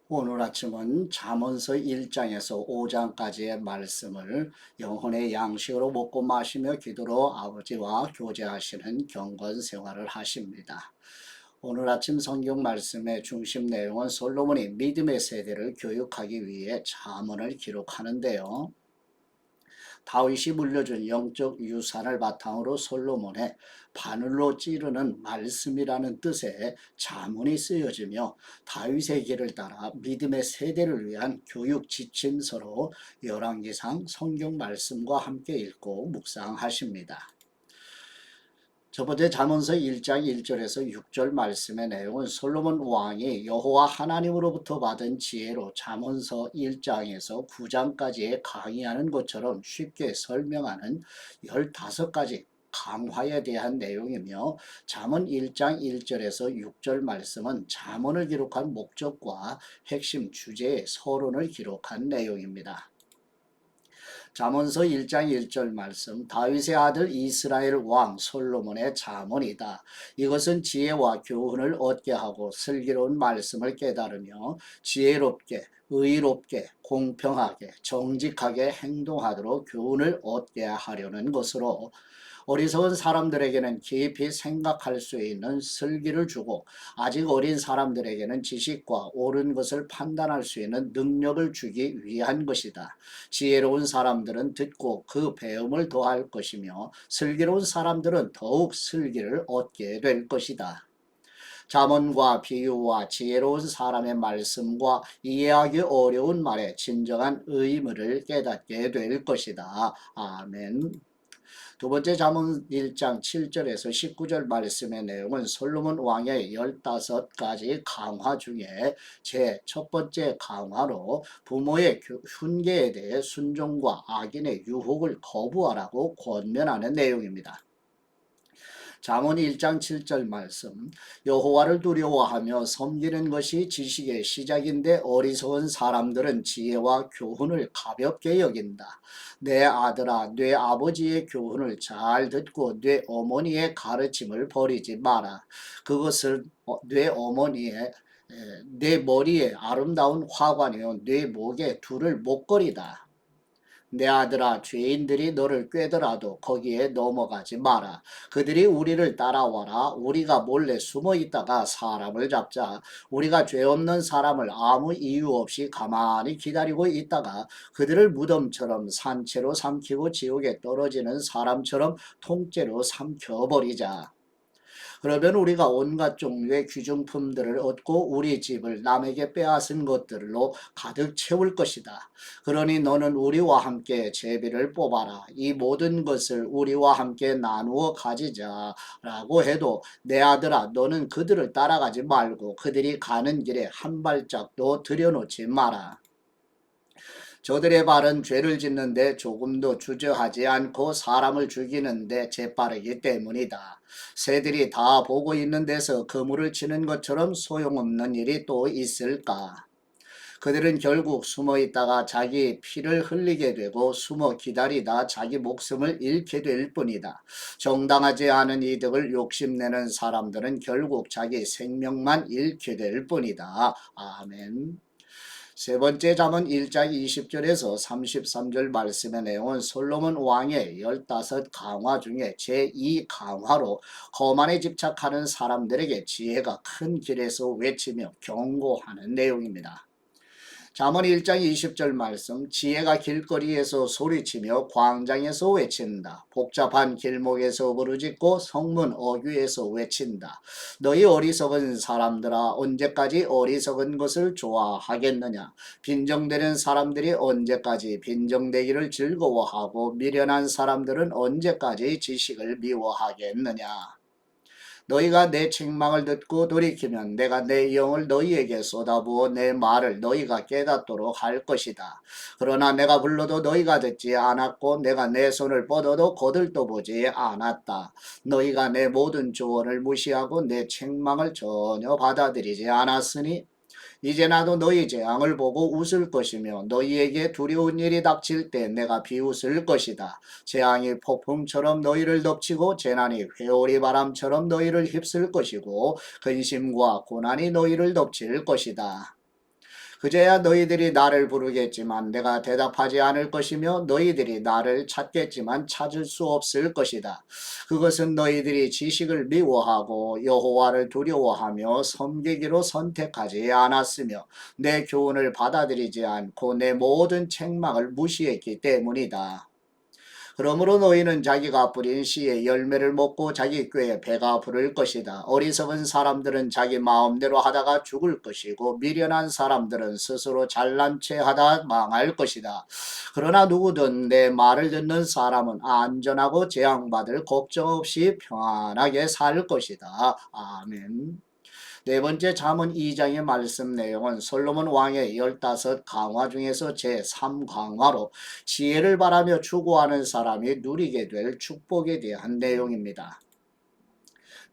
오늘 아침은 잠언서 1장에서 5장까지의 말씀을 영혼의 양식으로 먹고 마시며 기도로 아버지와 교제하시는 경건 생활을 하십니다. 오늘 아침 성경 말씀의 중심 내용은 솔로몬이 믿음의 세대를 교육하기 위해 잠언을 기록하는데요. 다윗이 물려준 영적 유산을 바탕으로 솔로몬의 바늘로 찌르는 말씀이라는 뜻의 잠언이 쓰여지며 다윗의 길을 따라 믿음의 세대를 위한 교육 지침서로 열왕기상 성경 말씀과 함께 읽고 묵상하십니다. 첫 번째 잠언서 1장 1절에서 6절 말씀의 내용은 솔로몬 왕이 여호와 하나님으로부터 받은 지혜로 잠언서 1장에서 9장까지의 강의하는 것처럼 쉽게 설명하는 15가지 강화에 대한 내용이며 잠언 1장 1절에서 6절 말씀은 잠언을 기록한 목적과 핵심 주제의 서론을 기록한 내용입니다. 잠언서 1장 1절 말씀, 다윗의 아들 이스라엘 왕 솔로몬의 잠언이다. 이것은 지혜와 교훈을 얻게 하고 슬기로운 말씀을 깨달으며 지혜롭게 의롭게 공평하게 정직하게 행동하도록 교훈을 얻게 하려는 것으로 어리석은 사람들에게는 깊이 생각할 수 있는 슬기를 주고 아직 어린 사람들에게는 지식과 옳은 것을 판단할 수 있는 능력을 주기 위한 것이다. 지혜로운 사람들은 듣고 그 배움을 더할 것이며 슬기로운 사람들은 더욱 슬기를 얻게 될 것이다. 잠언과 비유와 지혜로운 사람의 말씀과 이해하기 어려운 말의 진정한 의미를 깨닫게 될 것이다. 아멘. 두 번째 잠언 1장 7절에서 19절 말씀의 내용은 솔로몬 왕의 15가지 강화 중에 제 첫 번째 강화로 부모의 훈계에 대해 순종과 악인의 유혹을 거부하라고 권면하는 내용입니다. 잠언 1장 7절 말씀, 여호와를 두려워하며 섬기는 것이 지식의 시작인데 어리석은 사람들은 지혜와 교훈을 가볍게 여긴다. 내 아들아, 네 아버지의 교훈을 잘 듣고 네 어머니의 가르침을 버리지 마라. 그것을 네 어머니의 네 머리에 아름다운 화관이요 네 목에 둘을 목걸이다. 내 아들아, 죄인들이 너를 꾀더라도 거기에 넘어가지 마라. 그들이 우리를 따라와라. 우리가 몰래 숨어 있다가 사람을 잡자. 우리가 죄 없는 사람을 아무 이유 없이 가만히 기다리고 있다가 그들을 무덤처럼 산채로 삼키고 지옥에 떨어지는 사람처럼 통째로 삼켜버리자. 그러면 우리가 온갖 종류의 귀중품들을 얻고 우리 집을 남에게 빼앗은 것들로 가득 채울 것이다. 그러니 너는 우리와 함께 제비를 뽑아라. 이 모든 것을 우리와 함께 나누어 가지자. 라고 해도 내 아들아, 너는 그들을 따라가지 말고 그들이 가는 길에 한 발짝도 들여놓지 마라. 저들의 발은 죄를 짓는데 조금도 주저하지 않고 사람을 죽이는데 재빠르기 때문이다. 새들이 다 보고 있는 데서 그물을 치는 것처럼 소용없는 일이 또 있을까? 그들은 결국 숨어 있다가 자기 피를 흘리게 되고 숨어 기다리다 자기 목숨을 잃게 될 뿐이다. 정당하지 않은 이득을 욕심내는 사람들은 결국 자기 생명만 잃게 될 뿐이다. 아멘. 세 번째 잠언 1장 20절에서 33절 말씀의 내용은 솔로몬 왕의 15 강화 중에 제2 강화로 거만에 집착하는 사람들에게 지혜가 큰 길에서 외치며 경고하는 내용입니다. 잠언 1장 20절 말씀, 지혜가 길거리에서 소리치며 광장에서 외친다. 복잡한 길목에서 부르짖고 성문 어귀에서 외친다. 너희 어리석은 사람들아, 언제까지 어리석은 것을 좋아하겠느냐? 빈정되는 사람들이 언제까지 빈정되기를 즐거워하고 미련한 사람들은 언제까지 지식을 미워하겠느냐? 너희가 내 책망을 듣고 돌이키면 내가 내 영을 너희에게 쏟아부어 내 말을 너희가 깨닫도록 할 것이다. 그러나 내가 불러도 너희가 듣지 않았고 내가 내 손을 뻗어도 거들떠 보지 않았다. 너희가 내 모든 조언을 무시하고 내 책망을 전혀 받아들이지 않았으니 이제 나도 너희 재앙을 보고 웃을 것이며 너희에게 두려운 일이 닥칠 때 내가 비웃을 것이다. 재앙이 폭풍처럼 너희를 덮치고 재난이 회오리 바람처럼 너희를 휩쓸 것이고 근심과 고난이 너희를 덮칠 것이다. 그제야 너희들이 나를 부르겠지만 내가 대답하지 않을 것이며 너희들이 나를 찾겠지만 찾을 수 없을 것이다. 그것은 너희들이 지식을 미워하고 여호와를 두려워하며 섬기기로 선택하지 않았으며 내 교훈을 받아들이지 않고 내 모든 책망을 무시했기 때문이다. 그러므로 너희는 자기가 뿌린 씨의 열매를 먹고 자기 꾀에 배가 부를 것이다. 어리석은 사람들은 자기 마음대로 하다가 죽을 것이고 미련한 사람들은 스스로 잘난 체 하다 망할 것이다. 그러나 누구든 내 말을 듣는 사람은 안전하고 재앙받을 걱정 없이 평안하게 살 것이다. 아멘. 네 번째 잠언 2장의 말씀 내용은 솔로몬 왕의 15강화 중에서 제3강화로 지혜를 바라며 추구하는 사람이 누리게 될 축복에 대한 내용입니다.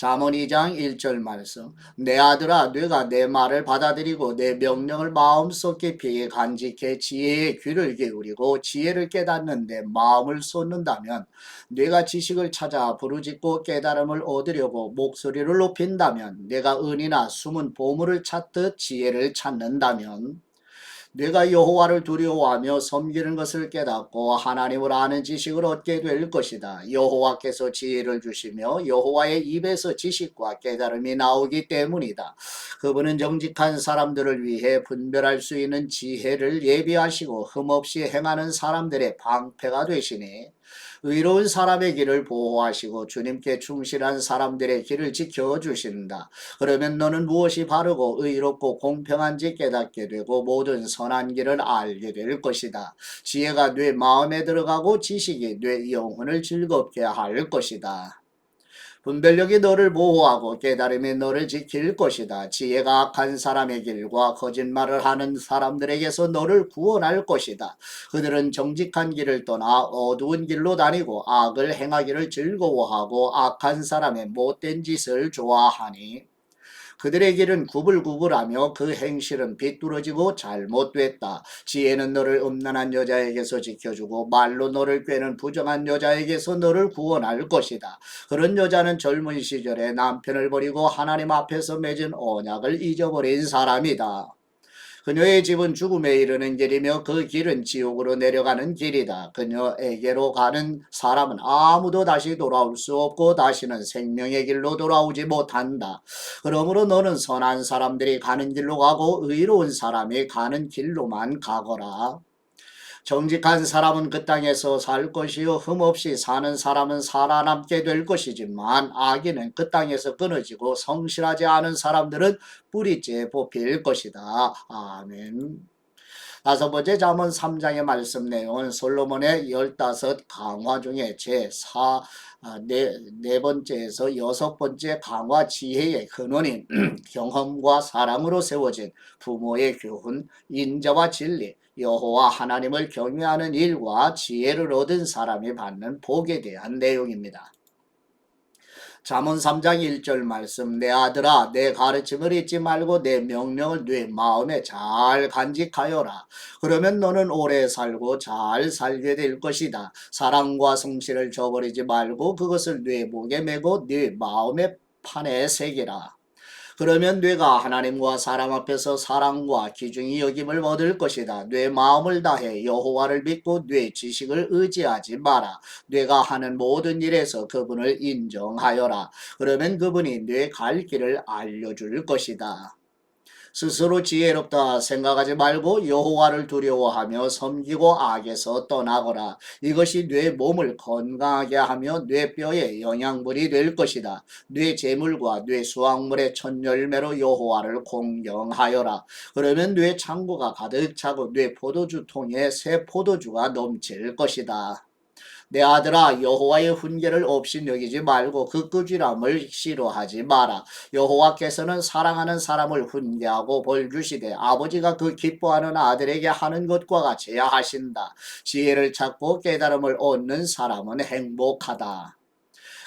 잠언 2장 1절 말씀. 내 아들아 네가 내 말을 받아들이고 내 명령을 마음속 깊이 간직해 지혜의 귀를 기울이고 지혜를 깨닫는 데 마음을 쏟는다면 네가 지식을 찾아 부르짖고 깨달음을 얻으려고 목소리를 높인다면 네가 은이나 숨은 보물을 찾듯 지혜를 찾는다면 네가 여호와를 두려워하며 섬기는 것을 깨닫고 하나님을 아는 지식을 얻게 될 것이다. 여호와께서 지혜를 주시며 여호와의 입에서 지식과 깨달음이 나오기 때문이다. 그분은 정직한 사람들을 위해 분별할 수 있는 지혜를 예비하시고 흠없이 행하는 사람들의 방패가 되시니 의로운 사람의 길을 보호하시고 주님께 충실한 사람들의 길을 지켜주신다. 그러면 너는 무엇이 바르고 의롭고 공평한지 깨닫게 되고 모든 선한 길을 알게 될 것이다. 지혜가 네 마음에 들어가고 지식이 네 영혼을 즐겁게 할 것이다. 분별력이 너를 보호하고 깨달음이 너를 지킬 것이다. 지혜가 악한 사람의 길과 거짓말을 하는 사람들에게서 너를 구원할 것이다. 그들은 정직한 길을 떠나 어두운 길로 다니고 악을 행하기를 즐거워하고 악한 사람의 못된 짓을 좋아하니 그들의 길은 구불구불하며 그 행실은 비뚤어지고 잘못됐다. 지혜는 너를 음란한 여자에게서 지켜주고 말로 너를 꾀는 부정한 여자에게서 너를 구원할 것이다. 그런 여자는 젊은 시절에 남편을 버리고 하나님 앞에서 맺은 언약을 잊어버린 사람이다. 그녀의 집은 죽음에 이르는 길이며 그 길은 지옥으로 내려가는 길이다. 그녀에게로 가는 사람은 아무도 다시 돌아올 수 없고 다시는 생명의 길로 돌아오지 못한다. 그러므로 너는 선한 사람들이 가는 길로 가고 의로운 사람이 가는 길로만 가거라. 정직한 사람은 그 땅에서 살 것이요 흠없이 사는 사람은 살아남게 될 것이지만 악인은 그 땅에서 끊어지고 성실하지 않은 사람들은 뿌리째 뽑힐 것이다. 아멘. 다섯 번째 잠언 3장의 말씀 내용은 솔로몬의 15강화 중에 네 번째에서 여섯 번째 강화 지혜의 근원인 경험과 사랑으로 세워진 부모의 교훈, 인자와 진리, 여호와 하나님을 경외하는 일과 지혜를 얻은 사람이 받는 복에 대한 내용입니다. 잠언 3장 1절 말씀. 내 아들아 내 가르침을 잊지 말고 내 명령을 네 마음에 잘 간직하여라. 그러면 너는 오래 살고 잘 살게 될 것이다. 사랑과 성실을 저버리지 말고 그것을 네 목에 메고 네 마음의 판에 새기라. 그러면 뇌가 하나님과 사람 앞에서 사랑과 귀중히 여김을 얻을 것이다. 뇌 마음을 다해 여호와를 믿고 뇌 지식을 의지하지 마라. 뇌가 하는 모든 일에서 그분을 인정하여라. 그러면 그분이 뇌 갈 길을 알려줄 것이다. 스스로 지혜롭다 생각하지 말고 여호와를 두려워하며 섬기고 악에서 떠나거라. 이것이 뇌 몸을 건강하게 하며 뇌 뼈에 영양분이 될 것이다. 뇌 재물과 뇌 수확물의 첫 열매로 여호와를 공경하여라. 그러면 뇌 창고가 가득 차고 뇌 포도주 통에 새 포도주가 넘칠 것이다. 내 아들아 여호와의 훈계를 없이 여기지 말고 그 꾸지람을 싫어하지 마라. 여호와께서는 사랑하는 사람을 훈계하고 벌 주시되 아버지가 그 기뻐하는 아들에게 하는 것과 같이 하신다. 지혜를 찾고 깨달음을 얻는 사람은 행복하다.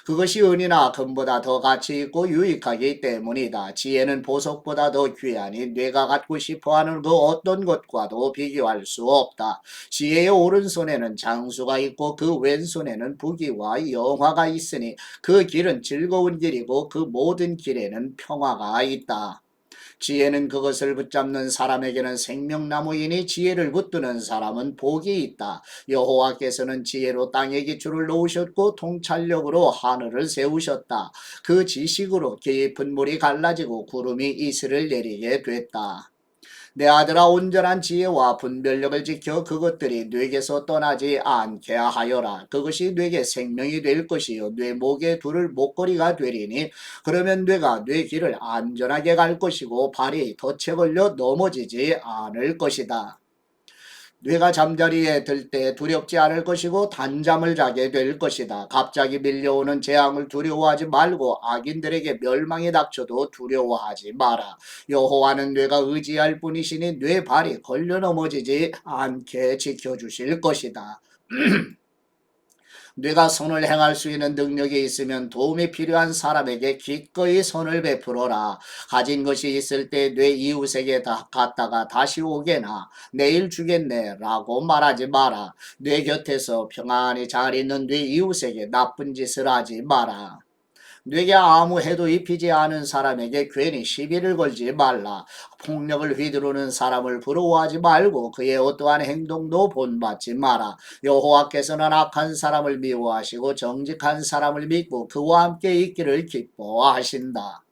그것이 은이나 금보다 더 가치 있고 유익하기 때문이다. 지혜는 보석보다 더 귀하니 뇌가 갖고 싶어하는 그 어떤 것과도 비교할 수 없다. 지혜의 오른손에는 장수가 있고 그 왼손에는 부귀와 영화가 있으니 그 길은 즐거운 길이고 그 모든 길에는 평화가 있다. 지혜는 그것을 붙잡는 사람에게는 생명나무이니 지혜를 붙드는 사람은 복이 있다. 여호와께서는 지혜로 땅의 기초를 놓으셨고 통찰력으로 하늘을 세우셨다. 그 지식으로 깊은 물이 갈라지고 구름이 이슬을 내리게 됐다. 내 아들아, 온전한 지혜와 분별력을 지켜 그것들이 뇌게서 떠나지 않게 하여라. 그것이 뇌게 생명이 될 것이요 뇌 목에 두를 목걸이가 되리니 그러면 뇌가 뇌 길을 안전하게 갈 것이고 발이 덫에 걸려 넘어지지 않을 것이다. 뇌가 잠자리에 들 때 두렵지 않을 것이고 단잠을 자게 될 것이다. 갑자기 밀려오는 재앙을 두려워하지 말고 악인들에게 멸망이 닥쳐도 두려워하지 마라. 여호와는 뇌가 의지할 뿐이시니 뇌 발이 걸려 넘어지지 않게 지켜주실 것이다. 뇌가 선을 행할 수 있는 능력이 있으면 도움이 필요한 사람에게 기꺼이 선을 베풀어라. 가진 것이 있을 때 뇌 이웃에게 갔다가 다시 오게나 내일 주겠네 라고 말하지 마라. 뇌 곁에서 평안히 잘 있는 뇌 이웃에게 나쁜 짓을 하지 마라. 뇌게 아무 해도 입히지 않은 사람에게 괜히 시비를 걸지 말라. 폭력을 휘두르는 사람을 부러워하지 말고 그의 어떠한 행동도 본받지 마라. 여호와께서는 악한 사람을 미워하시고 정직한 사람을 믿고 그와 함께 있기를 기뻐하신다.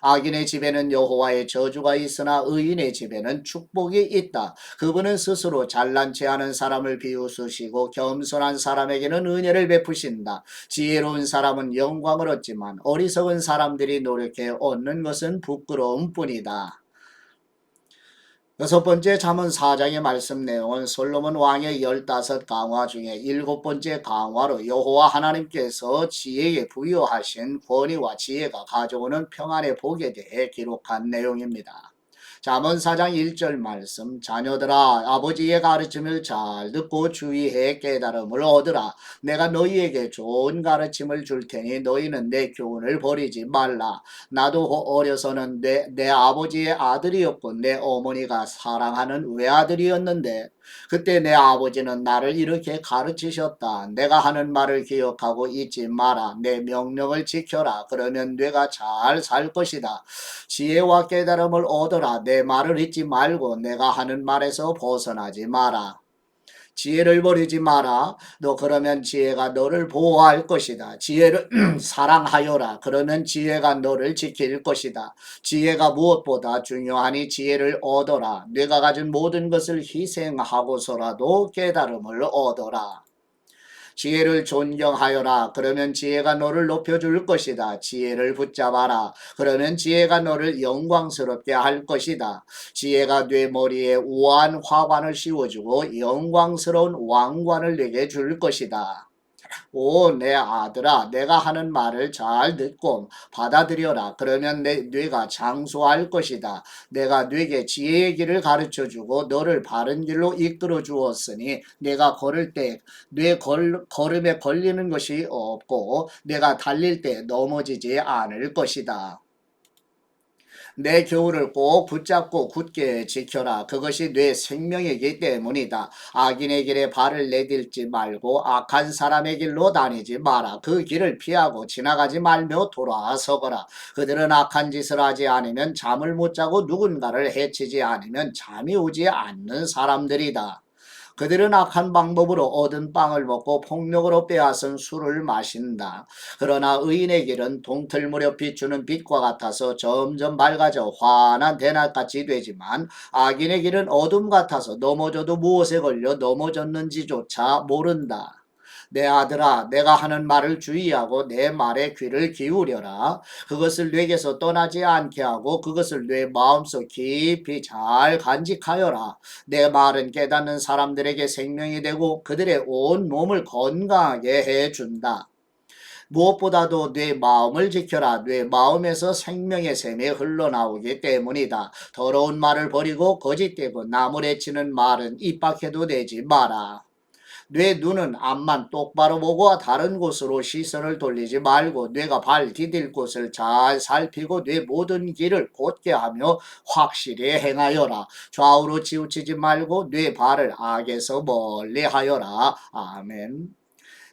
악인의 집에는 여호와의 저주가 있으나 의인의 집에는 축복이 있다. 그분은 스스로 잘난 체 하는 사람을 비웃으시고 겸손한 사람에게는 은혜를 베푸신다. 지혜로운 사람은 영광을 얻지만 어리석은 사람들이 노력해 얻는 것은 부끄러움 뿐이다. 여섯 번째 잠언 4장의 말씀 내용은 솔로몬 왕의 15강화 중에 7번째 강화로 여호와 하나님께서 지혜에 부여하신 권위와 지혜가 가져오는 평안의 복에 대해 기록한 내용입니다. 잠언 4장 1절 말씀, 자녀들아 아버지의 가르침을 잘 듣고 주의해 깨달음을 얻으라. 내가 너희에게 좋은 가르침을 줄 테니 너희는 내 교훈을 버리지 말라. 나도 어려서는 내 아버지의 아들이었고 내 어머니가 사랑하는 외아들이었는데 그때 내 아버지는 나를 이렇게 가르치셨다. 내가 하는 말을 기억하고 잊지 마라. 내 명령을 지켜라. 그러면 내가 잘 살 것이다. 지혜와 깨달음을 얻어라. 내 말을 잊지 말고 내가 하는 말에서 벗어나지 마라. 지혜를 버리지 마라. 너 그러면 지혜가 너를 보호할 것이다. 지혜를 사랑하여라. 그러면 지혜가 너를 지킬 것이다. 지혜가 무엇보다 중요하니 지혜를 얻어라. 네가 가진 모든 것을 희생하고서라도 깨달음을 얻어라. 지혜를 존경하여라. 그러면 지혜가 너를 높여줄 것이다. 지혜를 붙잡아라. 그러면 지혜가 너를 영광스럽게 할 것이다. 지혜가 네 머리에 우아한 화관을 씌워주고 영광스러운 왕관을 내게 줄 것이다. 오, 내 아들아, 내가 하는 말을 잘 듣고 받아들여라. 그러면 내 뇌가 장수할 것이다. 내가 뇌게 지혜의 길을 가르쳐주고 너를 바른 길로 이끌어 주었으니 내가 걸을 때 뇌 걸음에 걸리는 것이 없고 내가 달릴 때 넘어지지 않을 것이다. 내 교훈을 꼭 붙잡고 굳게 지켜라. 그것이 내 생명이기 때문이다. 악인의 길에 발을 내딜지 말고 악한 사람의 길로 다니지 마라. 그 길을 피하고 지나가지 말며 돌아서거라. 그들은 악한 짓을 하지 않으면 잠을 못 자고 누군가를 해치지 않으면 잠이 오지 않는 사람들이다. 그들은 악한 방법으로 얻은 빵을 먹고 폭력으로 빼앗은 술을 마신다. 그러나 의인의 길은 동틀 무렵 비추는 빛과 같아서 점점 밝아져 환한 대낮같이 되지만 악인의 길은 어둠 같아서 넘어져도 무엇에 걸려 넘어졌는지조차 모른다. 내 아들아, 내가 하는 말을 주의하고 내 말에 귀를 기울여라. 그것을 뇌에서 떠나지 않게 하고 그것을 뇌 마음속 깊이 잘 간직하여라. 내 말은 깨닫는 사람들에게 생명이 되고 그들의 온 몸을 건강하게 해준다. 무엇보다도 내 마음을 지켜라. 내 마음에서 생명의 샘이 흘러나오기 때문이다. 더러운 말을 버리고 거짓되고 남을 해치는 말은 입 밖에도 내지 마라. 뇌 눈은 앞만 똑바로 보고 다른 곳으로 시선을 돌리지 말고 뇌가 발 디딜 곳을 잘 살피고 뇌 모든 길을 곧게 하며 확실히 행하여라. 좌우로 치우치지 말고 뇌 발을 악에서 멀리 하여라. 아멘.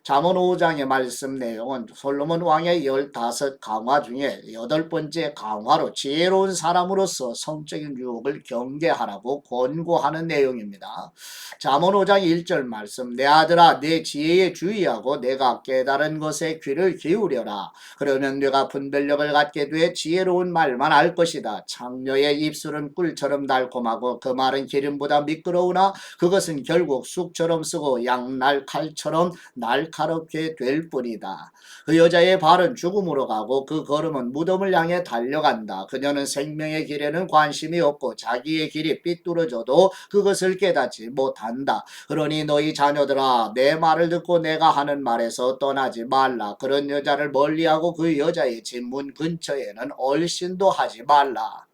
잠언 5장의 말씀 내용은 솔로몬 왕의 15강화 중에 8번째 강화로 지혜로운 사람으로서 성적인 유혹을 경계하라고 권고하는 내용입니다. 잠언 5장 1절 말씀, 내 아들아 내 지혜에 주의하고 내가 깨달은 것에 귀를 기울여라. 그러면 네가 분별력을 갖게 돼 지혜로운 말만 할 것이다. 창녀의 입술은 꿀처럼 달콤하고 그 말은 기름보다 미끄러우나 그것은 결국 쑥처럼 쓰고 양날 칼처럼 날카롭게 될 뿐이다. 그 여자의 발은 죽음으로 가고 그 걸음은 무덤을 향해 달려간다. 그녀는 생명의 길에는 관심이 없고 자기의 길이 삐뚤어져도 그것을 깨닫지 못한다. 그러니 너희 자녀들아 내 말을 듣고 내가 하는 말에서 떠나지 말라. 그런 여자를 멀리하고 그 여자의 집 문 근처에는 얼씬도 하지 말라.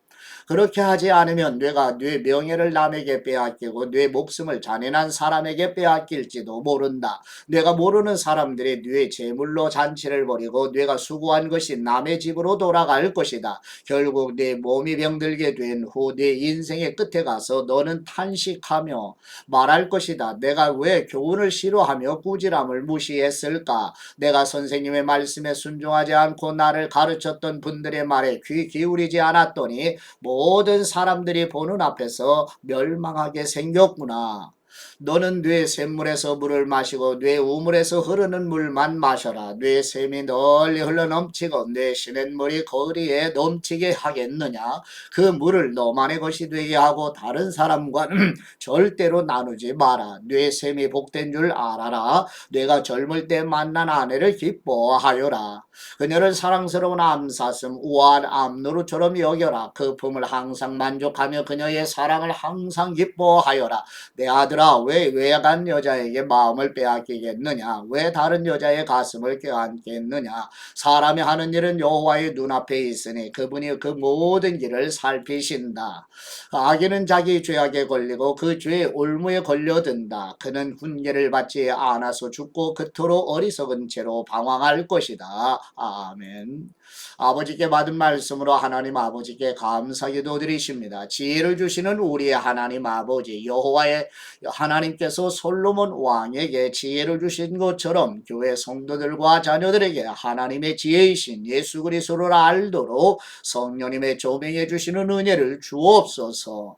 그렇게 하지 않으면 뇌가 뇌 명예를 남에게 빼앗기고 뇌 목숨을 잔인한 사람에게 빼앗길지도 모른다. 뇌가 모르는 사람들이 뇌 재물로 잔치를 벌이고 뇌가 수고한 것이 남의 집으로 돌아갈 것이다. 결국 내 몸이 병들게 된 후 내 인생의 끝에 가서 너는 탄식하며 말할 것이다. 내가 왜 교훈을 싫어하며 꾸지람을 무시했을까? 내가 선생님의 말씀에 순종하지 않고 나를 가르쳤던 분들의 말에 귀 기울이지 않았더니 모든 사람들이 보는 앞에서 멸망하게 생겼구나. 너는 뇌 샘물에서 물을 마시고 뇌 우물에서 흐르는 물만 마셔라. 뇌 샘이 널리 흘러넘치고 뇌 시냇물이 거리에 넘치게 하겠느냐. 그 물을 너만의 것이 되게 하고 다른 사람과는 절대로 나누지 마라. 뇌 샘이 복된 줄 알아라. 뇌가 젊을 때 만난 아내를 기뻐하여라. 그녀를 사랑스러운 암사슴 우아한 암노루처럼 여겨라. 그 품을 항상 만족하며 그녀의 사랑을 항상 기뻐하여라. 내 아들아 왜 외간 여자에게 마음을 빼앗기겠느냐. 왜 다른 여자의 가슴을 껴안겠느냐. 사람이 하는 일은 여호와의 눈앞에 있으니 그분이 그 모든 길을 살피신다. 악인은 자기 죄악에 걸리고 그 죄의 올무에 걸려든다. 그는 훈계를 받지 않아서 죽고 그토록 어리석은 채로 방황할 것이다. 아멘. 아버지께 받은 말씀으로 하나님 아버지께 감사기도 드리십니다. 지혜를 주시는 우리의 하나님 아버지 여호와의 하나님께서 솔로몬 왕에게 지혜를 주신 것처럼 교회 성도들과 자녀들에게 하나님의 지혜이신 예수 그리스도를 알도록 성령님의 조명해 주시는 은혜를 주옵소서.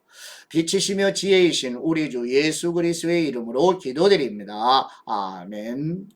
빛이시며 지혜이신 우리 주 예수 그리스도의 이름으로 기도드립니다. 아멘.